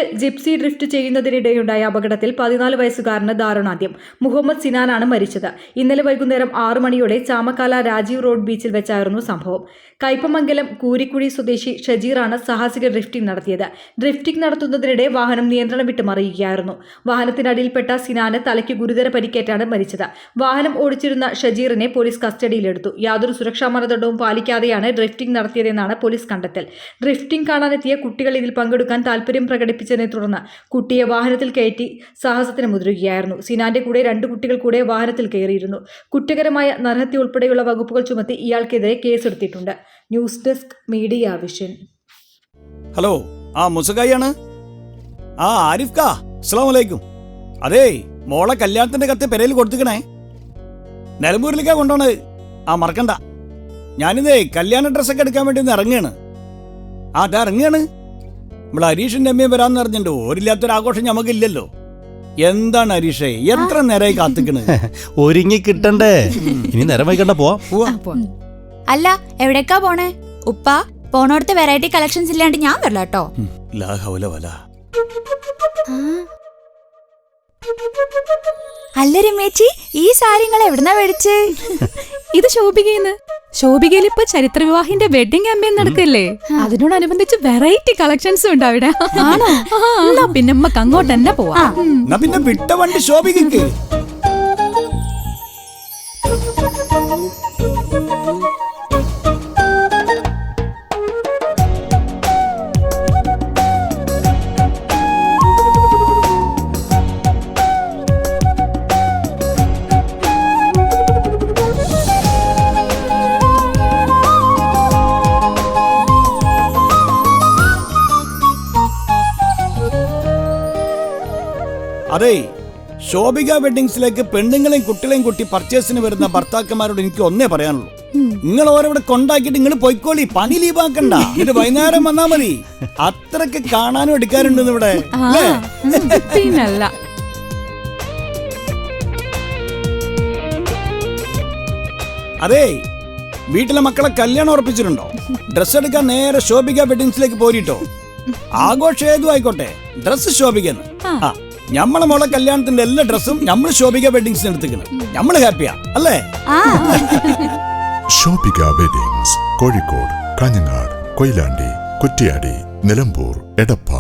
ബൈക്കിൽ gypsy drift ചെയ്യുന്നതിനിടെയുണ്ടായ അപകടത്തിൽ 14 വയസ്സുകാരന് ദാരുണാന്ത്യം. മുഹമ്മദ് സിനാനാണ് മരിച്ചത്. ഇന്നലെ വൈകുന്നേരം 6 മണിയോടെ ചാമക്കാല രാജീവ് റോഡ് ബീച്ചിൽ വെച്ചായിരുന്നു സംഭവം. കയ്പമംഗലം കൂരിക്കുഴി സ്വദേശി ഷജീറാണ് സാഹസിക ഡ്രിഫ്റ്റിംഗ് നടത്തിയത്. ഡ്രിഫ്റ്റിംഗ് നടത്തുന്നതിനിടെ വാഹനം നിയന്ത്രണം വിട്ട് മറിയുകയായിരുന്നു. വാഹനത്തിനടിയിൽപ്പെട്ട സിനാന് തലയ്ക്ക് ഗുരുതര പരിക്കേറ്റാണ് മരിച്ചത്. വാഹനം ഓടിച്ചിരുന്ന ഷജീറിനെ പോലീസ് കസ്റ്റഡിയിലെടുത്തു. യാതൊരു സുരക്ഷാ മാനദണ്ഡവും പാലിക്കാതെയാണ് ഡ്രിഫ്റ്റിംഗ് നടത്തിയതെന്നാണ് പോലീസ് കണ്ടെത്തൽ. ഡ്രിഫ്റ്റിംഗ് കാണാനെത്തിയ കുട്ടികൾ ഇതിൽ പങ്കെടുക്കാൻ താൽപര്യം പ്രകടിപ്പിച്ചതിനെ തുടർന്ന് കുട്ടിയെ വാഹനത്തിൽ കയറ്റി സാഹസത്തിന് മുതിരുകയായിരുന്നു. സിനാന്റെ കൂടെ 2 കുട്ടികൾ കൂടെ വാഹനത്തിൽ കയറിയിരുന്നു. കുറ്റകരമായ നരഹത്യ ഉൾപ്പെടെയുള്ള വകുപ്പുകൾ ചുമത്തി ഇയാൾക്കെതിരെ കേസെടുത്തിട്ടുണ്ട്. News Desk Media Vision. Hello, മുസകായാണ്. ആരിഫ് കാ, അസ്സലാമു അലൈക്കും. അതേ, മോളെ കല്യാണത്തിന്റെ കത്ത് പെരയിൽ കൊടുത്തിക്കണേ. നിലമ്പൂരിലേക്കാ കൊണ്ടുപോണത്. മറക്കണ്ട. ഞാനിതേ കല്യാണ ഡ്രസ്സൊക്കെ എടുക്കാൻ വേണ്ടി ഒന്ന് ഇറങ്ങുകയാണ്. അതാ ഇറങ്ങുകയാണ്. നമ്മളെ ഹരീഷിന്റെ അമ്മയും വരാന്ന് പറഞ്ഞിട്ടുണ്ട്. ഓരില്ലാത്തൊരാഘോഷം ഞമ്മക്കില്ലല്ലോ. എന്താണ് ഹരീഷേ, എത്ര നേരമായി കാത്തിക്കണ്? ഒരുങ്ങി കിട്ടണ്ടേ? ഇനി നേരം വൈകണ്ട, പോവാ. അല്ല, എവിടേക്കാ പോണേ? ഉപ്പ പോണോടത്തെ വെറൈറ്റി കളക്ഷൻസ് ഇല്ലാണ്ട് ഞാൻ വരില്ല കേട്ടോ. അല്ല രമേച്ചി, ഈ സാരിങ്ങൾ എവിടുന്നാ മേടിച്ചേ? ഇത് ശോഭികന്ന്. ശോഭികയിൽ ഇപ്പൊ ചരിത്ര വിവാഹിന്റെ വെഡിങ് ക്യാമ്പയിൻ നടക്കല്ലേ, അതിനോടനുബന്ധിച്ച് വെറൈറ്റി കളക്ഷൻസും ഉണ്ട് അവിടെ. ആണോ? പിന്നെ നമ്മക്ക് അങ്ങോട്ട് തന്നെ പോവാം. പിന്നെ വിട്ട വണ്ടി ശോഭികക്ക്. അതെ, ശോഭിക വെഡിങ്സിലേക്ക് പെണ്ണുങ്ങളെയും കുട്ടികളെയും കൂട്ടി പർച്ചേസിന് വരുന്ന ഭർത്താക്കന്മാരോട് എനിക്ക് ഒന്നേ പറയാനുള്ളൂ. നിങ്ങൾ ഓരോവിടെ കൊണ്ടാക്കിയിട്ട് നിങ്ങൾ പൊയ്ക്കോളി, പണി ലീവാക്കണ്ട. ഇത് വൈകുന്നേരം വന്നാ മതി. അത്രക്ക് കാണാനും എടുക്കാറുണ്ട് ഇവിടെ. അതെ, വീട്ടിലെ മക്കളെ കല്യാണം ഉറപ്പിച്ചിട്ടുണ്ടോ? ഡ്രസ് എടുക്കാൻ നേരെ ശോഭിക വെഡിങ്സിലേക്ക് പോരിട്ടോ. ആഘോഷം ഏതും ആയിക്കോട്ടെ, ഡ്രസ് ശോഭിക്കുന്നു. ഞമ്മളെ മോളെ കല്യാണത്തിന്റെ എല്ലാ ഡ്രസ്സും നമ്മൾ ശോഭിക വെഡിങ്സിന് എടുത്തിക്കണം. നമ്മള് ഹാപ്പിയാ അല്ലേ? ശോഭിക വെഡിങ്സ്, കോഴിക്കോട്, കാഞ്ഞങ്ങാട്, കൊയിലാണ്ടി, കുറ്റിയാടി, നിലമ്പൂർ, എടപ്പാൾ.